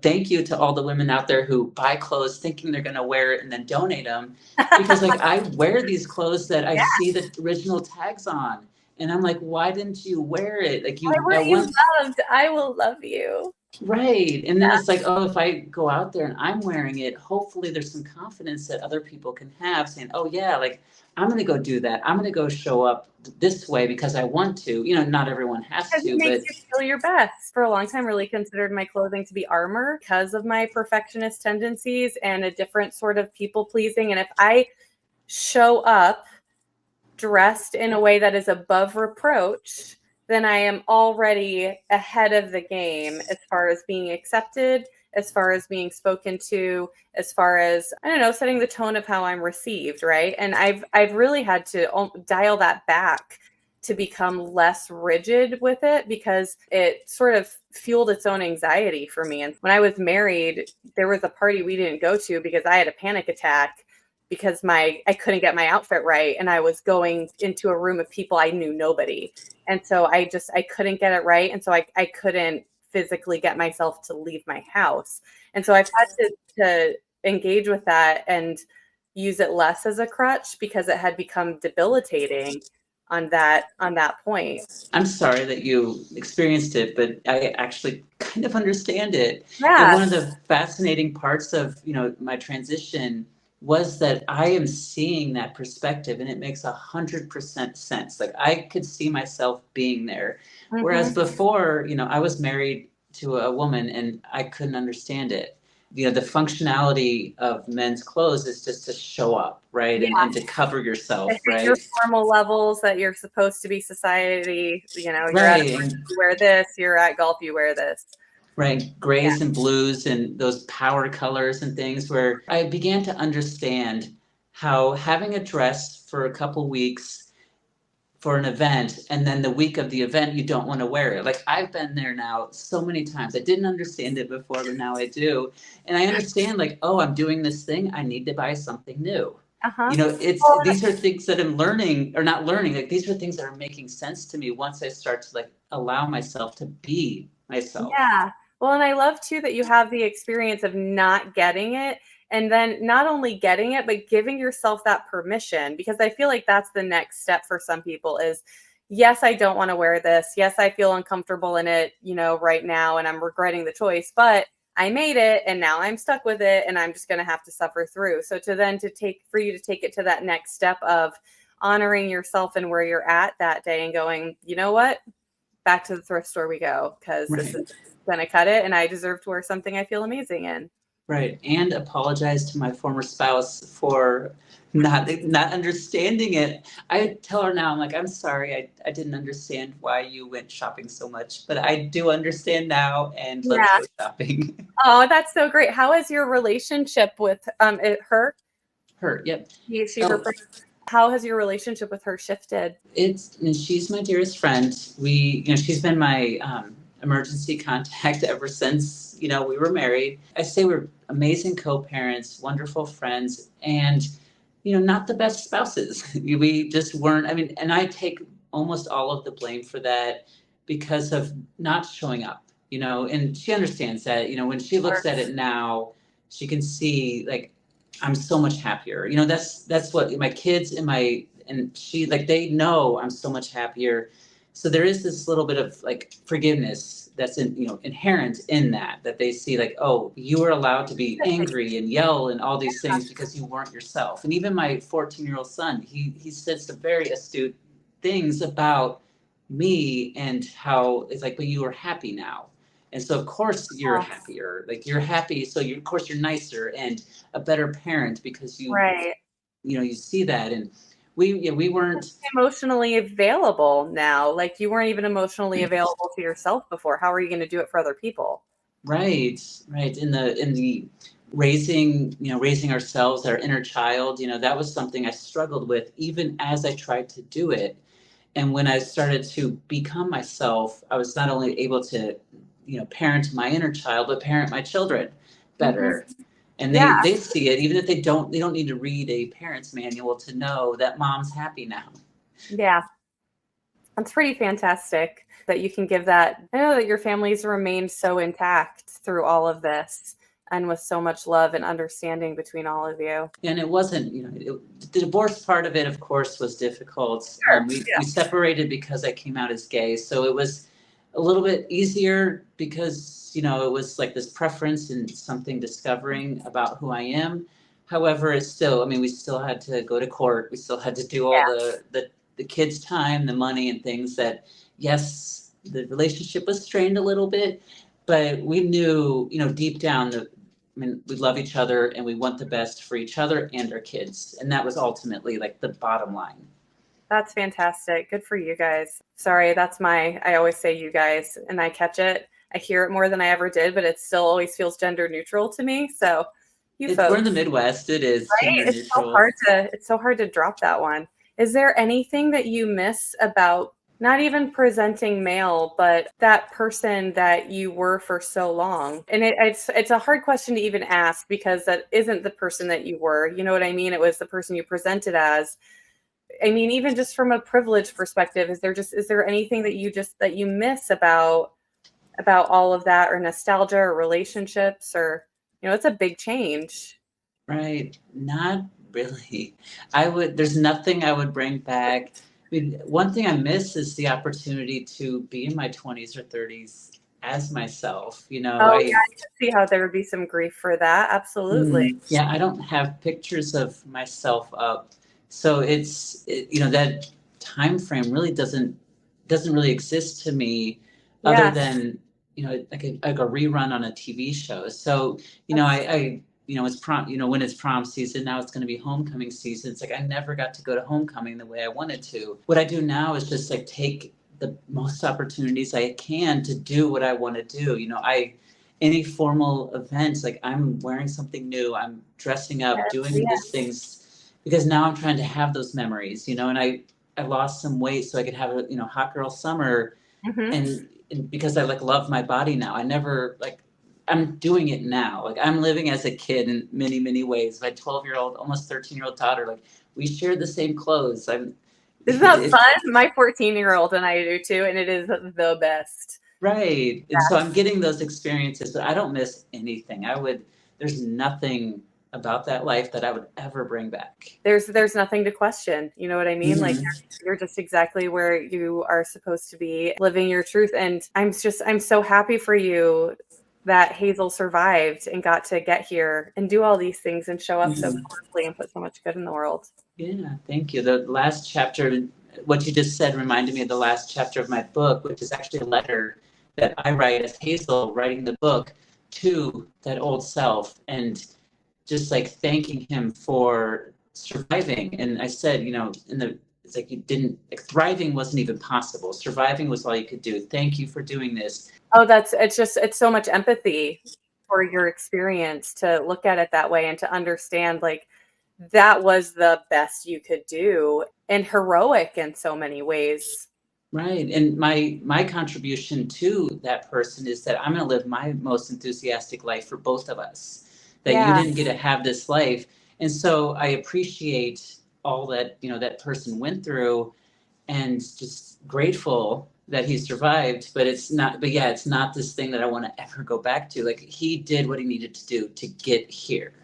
Thank you to all the women out there who buy clothes thinking they're going to wear it and then donate them, because like I wear these clothes that I Yeah. see the original tags on, and I'm like, why didn't you wear it? Like Why you at weren't you one. loved? I will love you. Right. And then it's like, oh, if I go out there and I'm wearing it, hopefully there's some confidence that other people can have saying, oh, yeah, like I'm going to go do that. I'm going to go show up this way because I want to. Not everyone has Because it to, makes but you feel your best. For a long time, really considered my clothing to be armor because of my perfectionist tendencies and a different sort of people pleasing. And if I show up dressed in a way that is above reproach, then I am already ahead of the game as far as being accepted, as far as being spoken to, as far as, I don't know, setting the tone of how I'm received, right? And I've really had to dial that back to become less rigid with it because it sort of fueled its own anxiety for me. And when I was married, there was a party we didn't go to because I had a panic attack because I couldn't get my outfit right, and I was going into a room of people, I knew nobody. And so I couldn't get it right, and so I couldn't physically get myself to leave my house. And so I've had to engage with that and use it less as a crutch because it had become debilitating on that point. I'm sorry that you experienced it, but I actually kind of understand it. And Yeah. one of the fascinating parts of, my transition was that I am seeing that perspective and it makes 100% sense. Like I could see myself being there. Whereas Mhm. before, I was married to a woman and I couldn't understand it. The functionality of men's clothes is just to show up, right? And to cover To yourself, hit your right? formal levels that you're supposed to be society, you're at a Right. party, you wear this, you're at golf, you wear this. Right, Yeah. grays and blues and those power colors and things, where I began to understand how having a dress for a couple weeks for an event and then the week of the event you don't want to wear it. Like I've been there now so many times. I didn't understand it before, but now I do. And I understand, like, oh, I'm doing this thing, I need to buy something new. Uh-huh. It's Well, these are things that I'm learning or not learning. Like these are things that are making sense to me once I start to like allow myself to be myself. yeah. Well, and I love too that you have the experience of not getting it and then not only getting it, but giving yourself that permission, because I feel like that's the next step for some people is, yes, I don't want to wear this. Yes, I feel uncomfortable in it, right now, and I'm regretting the choice, but I made it and now I'm stuck with it and I'm just going to have to suffer through. So for you to take it to that next step of honoring yourself and where you're at that day and going, you know what? Back to the thrift store we go because this Right. is going to cut it and I deserve to wear something I feel amazing in. Right. And apologize to my former spouse for not understanding it. I tell her now, I'm like, I'm sorry, I didn't understand why you went shopping so much, but I do understand now, and let's Yeah. go shopping. Oh, that's so great. How is your relationship with her? Her, yep. She's your Oh, friend. How has your relationship with her shifted? and she's my dearest friend. She's been my emergency contact ever since, we were married. I say we're amazing co-parents, wonderful friends, and, not the best spouses. We just weren't, I mean, and I take almost all of the blame for that because of not showing up, and she understands that, when she looks at it now, she can see, like, I'm so much happier. That's what my kids and she, like, they know I'm so much happier. So there is this little bit of, like, forgiveness that's inherent in that they see, like, oh, you were allowed to be angry and yell and all these things because you weren't yourself. And even my 14-year-old son, he said some very astute things about me and how it's like, but you are happy now. And so of course you're happier, like you're happy. So of course you're nicer and a better parent because Right. you see that. And we weren't Emotionally available now. Like you weren't even emotionally available to yourself before. How are you going to do it for other people? right in the raising ourselves, our inner child. That was something I struggled with even as I tried to do it. And when I started to become myself, I was not only able to parent my inner child, but parent my children better. And Yeah. they see it, even if they don't need to read a parent's manual to know that mom's happy now. Yeah. That's pretty fantastic that you can give that. I know that your families remained so intact through all of this and with so much love and understanding between all of you. And it wasn't, the divorce part of it, of course, was difficult. We separated because I came out as gay. So it was a little bit easier because, it was like this preference and something discovering about who I am. However, it's still, I mean, we still had to go to court. We still had to do all the kids' time, the money and things that, yes, the relationship was strained a little bit, but we knew, deep down I mean, we love each other and we want the best for each other and our kids. And that was ultimately like the bottom line. That's fantastic. Good for you guys. Sorry, I always say you guys and I catch it. I hear it more than I ever did, but it still always feels gender neutral to me. So you folks. We're in the Midwest. It is gender neutral. It's so hard to drop that one. Is there anything that you miss about not even presenting male, but that person that you were for so long? And it's a hard question to even ask because that isn't the person that you were. You know what I mean? It was the person you presented as. I mean, even just from a privilege perspective, is there anything that you miss about all of that, or nostalgia or relationships, or it's a big change. Right. Not really. There's nothing I would bring back. I mean, one thing I miss is the opportunity to be in my 20s or 30s as myself. Oh, yeah, I can see how there would be some grief for that. Absolutely. Yeah, I don't have pictures of myself up. So that time frame really doesn't really exist to me, other than like a rerun on a TV show. So I it's when it's prom season, now it's going to be homecoming season. It's like I never got to go to homecoming the way I wanted to. What I do now is just like take the most opportunities I can to do what I want to do. Any formal events, like I'm wearing something new, I'm dressing up, doing these things, because now I'm trying to have those memories, and I lost some weight so I could have a hot girl summer. And because I like love my body now, I never like I'm doing it now. Like I'm living as a kid in many, many ways. My 12-year-old, almost 13-year-old daughter, like we shared the same clothes. Isn't that fun? My 14-year-old and I do too, and it is the best. Right. And so I'm getting those experiences, but I don't miss anything. There's nothing about that life that I would ever bring back. There's nothing to question. You know what I mean? Like you're just exactly where you are supposed to be, living your truth. And I'm so happy for you that Hazel survived and got to get here and do all these things and show up so powerfully and put so much good in the world. Yeah, thank you. The last chapter, what you just said, reminded me of the last chapter of my book, which is actually a letter that I write as Hazel writing the book to that old self and just like thanking him for surviving. And I said, it's like you didn't, like, thriving wasn't even possible. Surviving was all you could do. Thank you for doing this. Oh, it's so much empathy for your experience to look at it that way and to understand like that was the best you could do and heroic in so many ways. Right. And my contribution to that person is that I'm going to live my most enthusiastic life for both of us. That you Yeah. didn't get to have this life. And so I appreciate all that, that person went through, and just grateful that he survived. It's not this thing that I want to ever go back to. Like, he did what he needed to do to get here.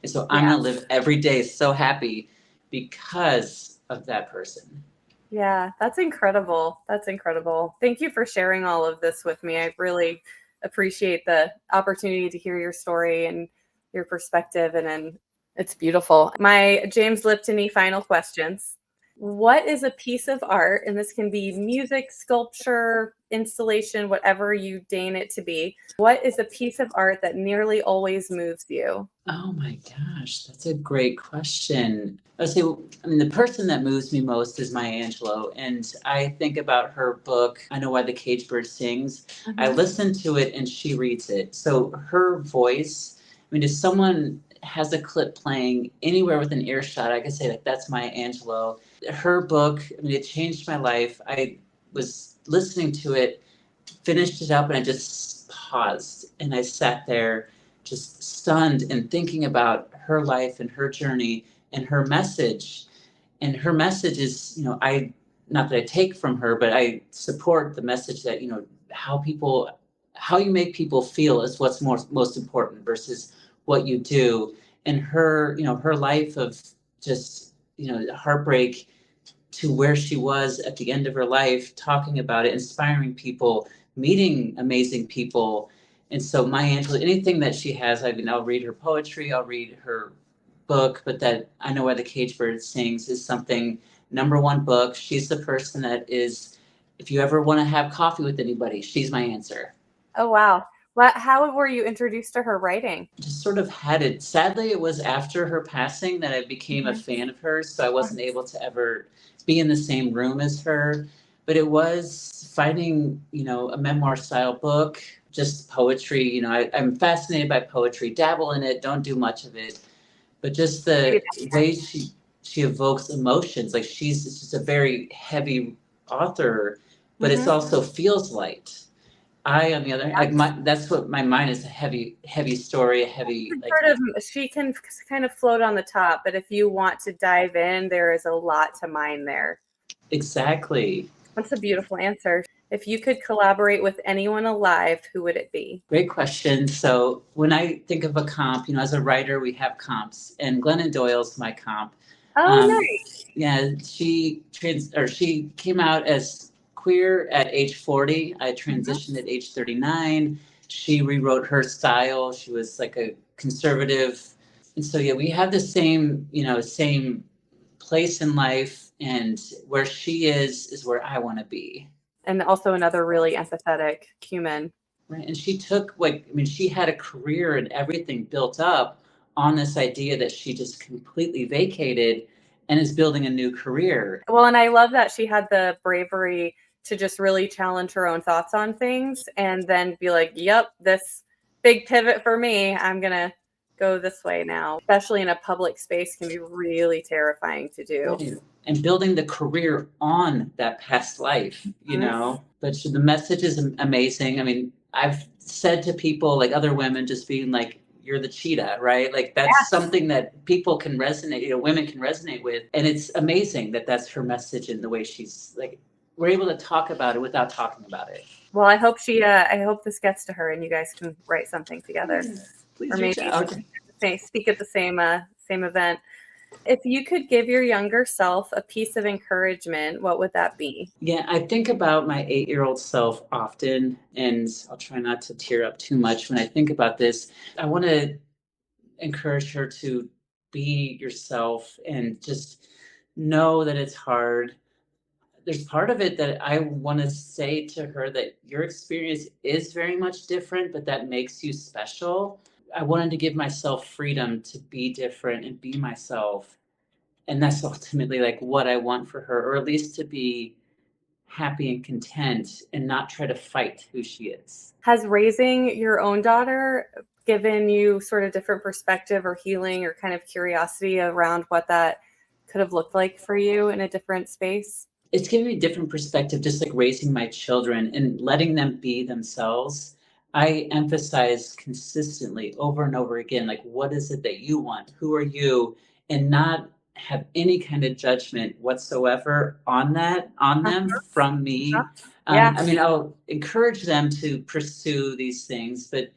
And so I'm going to live every day so happy because of that person. Yeah, that's incredible. That's incredible. Thank you for sharing all of this with me. I really appreciate the opportunity to hear your story and your perspective, and it's beautiful. My James Lipton-y final questions. What is a piece of art, and this can be music, sculpture, installation, whatever you deign it to be. What is a piece of art that nearly always moves you? Oh my gosh, that's a great question. I say, the person that moves me most is Maya Angelou, and I think about her book, I Know Why the Caged Bird Sings. Mm-hmm. I listen to it and she reads it. So her voice, if someone has a clip playing anywhere within earshot, I can say, like, that's Maya Angelou. Her book, it changed my life. I was listening to it, finished it up, and I just paused and I sat there just stunned and thinking about her life and her journey and her message. And her message is, I, not that I take from her, but I support the message that, how you make people feel is what's most important versus what you do. And her, her life of just, heartbreak to where she was at the end of her life, talking about it, inspiring people, meeting amazing people. And so Maya Angelou, anything that she has, I'll read her poetry, I'll read her book, but that I Know Why the Caged Bird Sings is something, number one book. She's the person that is, if you ever want to have coffee with anybody, she's my answer. Oh, wow. How were you introduced to her writing? Just sort of had it. Sadly, it was after her passing that I became a fan of hers, so I wasn't able to ever be in the same room as her. But it was finding, a memoir style book, just poetry. I'm fascinated by poetry, dabble in it, don't do much of it. But just the way she evokes emotions, like she's just a very heavy author, but it's also feels light. I, on the other hand, that's what my mind is, a heavy, heavy story, a heavy, she can kind of float on the top, but if you want to dive in, there is a lot to mine there. Exactly. That's a beautiful answer. If you could collaborate with anyone alive, who would it be? Great question. So when I think of a comp, as a writer, we have comps, and Glennon Doyle's my comp. Oh, nice. Yeah, she came out as queer at age 40. I transitioned at age 39. She rewrote her style. She was like a conservative. And so, yeah, we have the same place in life, and where she is where I want to be. And also another really empathetic human. Right. And she took, she had a career and everything built up on this idea that she just completely vacated and is building a new career. Well, and I love that she had the bravery to just really challenge her own thoughts on things and then be like, yep, this big pivot for me, I'm going to go this way now. Especially in a public space can be really terrifying to do. Right. And building the career on that past life, But the message is amazing. I've said to people, like other women, just being like, you're the cheetah, right? Like that's something that people can resonate, women can resonate with. And it's amazing that that's her message and the way she's like, we're able to talk about it without talking about it. Well, I hope I hope this gets to her and you guys can write something together. Please or reach maybe out. Speak at the same event. If you could give your younger self a piece of encouragement, what would that be? Yeah, I think about my 8-year-old self often, and I'll try not to tear up too much when I think about this. I want to encourage her to be yourself and just know that it's hard. there's part of it that I want to say to her that your experience is very much different, but that makes you special. I wanted to give myself freedom to be different and be myself. And that's ultimately like what I want for her, or at least to be happy and content and not try to fight who she is. Has raising your own daughter given you sort of different perspective or healing or kind of curiosity around what that could have looked like for you in a different space? It's given me a different perspective, just like raising my children and letting them be themselves. I emphasize consistently over and over again, like, what is it that you want? Who are you? And not have any kind of judgment whatsoever on them from me. Yeah. I mean, I'll encourage them to pursue these things, but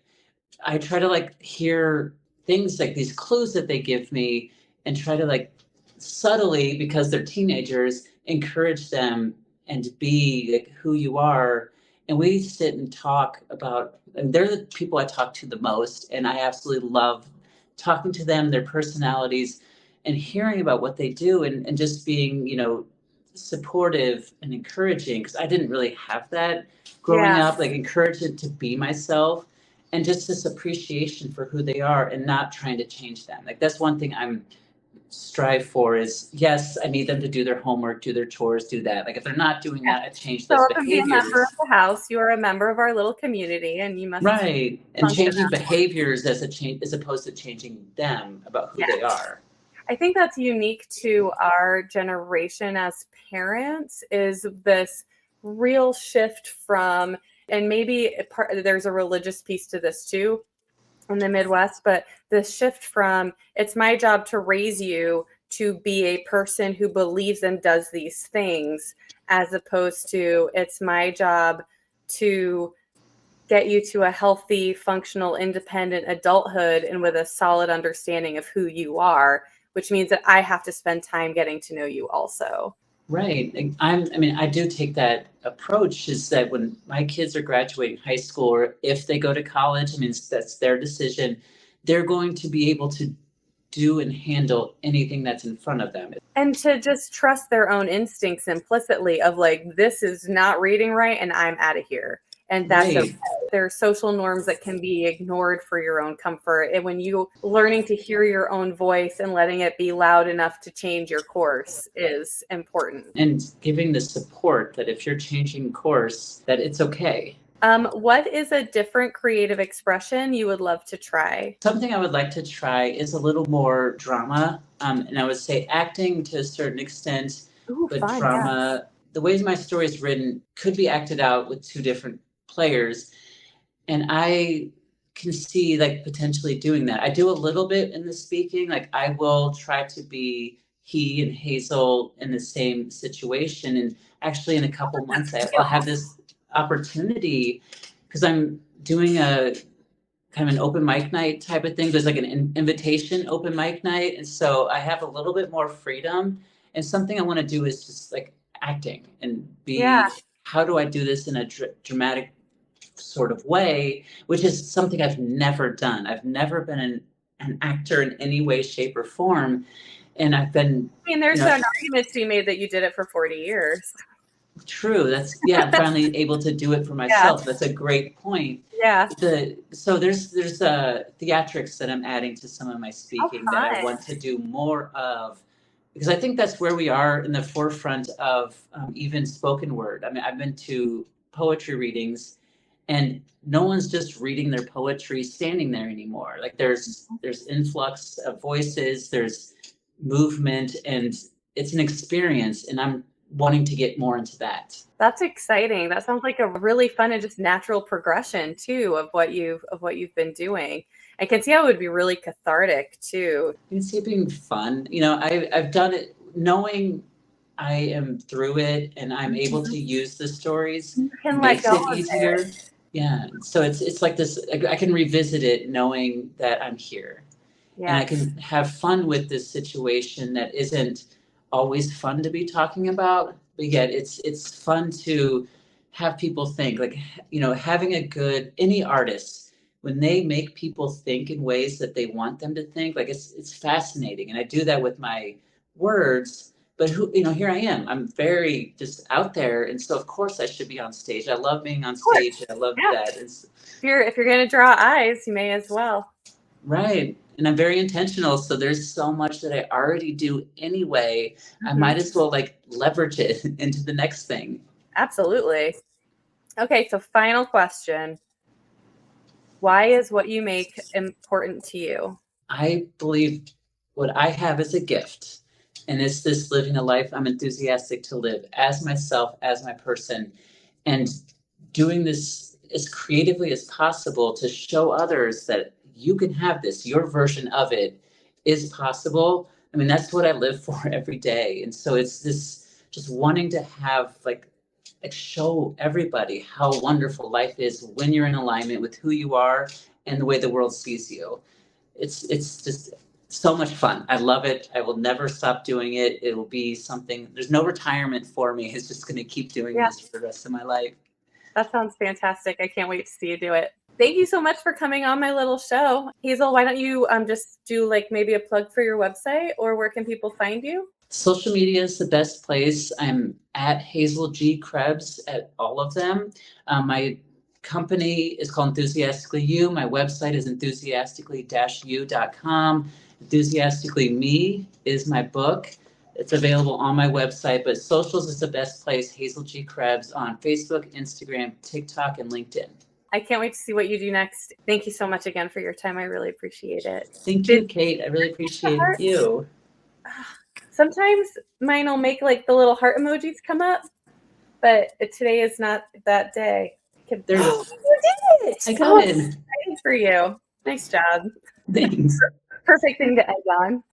I try to like hear things like these clues that they give me and try to like subtly, because they're teenagers, encourage them and be like who you are. And we sit and talk about, and they're the people I talk to the most. And I absolutely love talking to them, their personalities, and hearing about what they do and just being, supportive and encouraging. Because I didn't really have that growing Yeah. up, like encouragement to be myself and just this appreciation for who they are and not trying to change them. Like that's one thing I'm strive for is, yes, I need them to do their homework, do their chores, do that. Like if they're not doing that, I change Show those up and be a member of behaviors. the house. You are a member of our little community and you must Right. And function. changing behaviors as a change as opposed to changing them about who they are. I think that's unique to our generation as parents is this real shift from, and maybe there's a religious piece to this too in the Midwest, but the shift from it's my job to raise you to be a person who believes and does these things, as opposed to it's my job to get you to a healthy, functional, independent adulthood and with a solid understanding of who you are, which means that I have to spend time getting to know you also. Right. I do take that approach is that when my kids are graduating high school or if they go to college, I mean, that's their decision. They're going to be able to do and handle anything that's in front of them. And to just trust their own instincts implicitly of like, this is not reading right and I'm out of here. And that's Right. okay. There are social norms that can be ignored for your own comfort. And when you learning to hear your own voice and letting it be loud enough to change your course is important. And giving the support that if you're changing course, that it's okay. What is a different creative expression you would love to try? Something I would like to try is a little more drama. And I would say acting to a certain extent, Ooh, but fun, drama, the ways my story is written could be acted out with two different players. And I can see like potentially doing that. I do a little bit in the speaking, like I will try to be he and Hazel in the same situation. And actually in a couple months, I'll have this opportunity because I'm doing a kind of an open mic night type of thing. There's like an invitation open mic night. And so I have a little bit more freedom. And something I want to do is just like acting and be, how do I do this in a dramatic sort of way, which is something I've never done. I've never been an actor in any way, shape, or form. And I've been. I mean, there's an argument to be made that you did it for 40 years. True. I'm finally able to do it for myself. That's a great point. Yeah. So there's theatrics that I'm adding to some of my speaking that I want to do more of, because I think that's where we are in the forefront of even spoken word. I mean, I've been to poetry readings, and no one's just reading their poetry standing there anymore. Like there's influx of voices, there's movement, and it's an experience. And I'm wanting to get more into that. That's exciting. That sounds like a really fun and just natural progression too of what you've been doing. I can see how it would be really cathartic too. I can see it being fun. I've done it knowing I am through it and I'm able to use the stories. Makes it easier. Yeah. So it's like this, I can revisit it knowing that I'm here. Yeah. And I can have fun with this situation that isn't always fun to be talking about, but yet it's fun to have people think, like, having any artist, when they make people think in ways that they want them to think, like it's fascinating. And I do that with my words, But who, you know, here I am. I'm very just out there, and so of course I should be on stage. I love being on Of course. stage. I love Yeah. that. If you're going to draw eyes, you may as well. Right. And I'm very intentional. So there's so much that I already do anyway. I Mhm. might as well like leverage it into the next thing. Absolutely. Okay, so final question. Why is what you make important to you? I believe what I have is a gift. And it's this living a life I'm enthusiastic to live as myself, as my person, and doing this as creatively as possible to show others that you can have this, your version of it is possible. I mean, that's what I live for every day. And so it's this just wanting to have like show everybody how wonderful life is when you're in alignment with who you are and the way the world sees you. It's just so much fun. I love it. I will never stop doing it. It will be something. There's no retirement for me. It's just going to keep doing Yeah, this for the rest of my life. that sounds fantastic. I can't wait to see you do it. Thank you so much for coming on my little show. Hazel, why don't you just do like maybe a plug for your website, or where can people find you? Social media is the best place. I'm at Hazel G. Krebs at all of them. My company is called Enthusiastically You. My website is enthusiastically-u.com. Enthusiastically Me is my book. It's available on my website, but socials is the best place. Hazel G. Krebs on Facebook, Instagram, TikTok, and LinkedIn. I can't wait to see what you do next. Thank you so much again for your time. I really appreciate it. Thank Did you, Kate. I really the appreciate heart? you. Sometimes mine will make like the little heart emojis come up, but today is not that day. You There's, did it! I Oh, got I'm it. excited for you. Nice job. Thanks. Perfect thing to end on.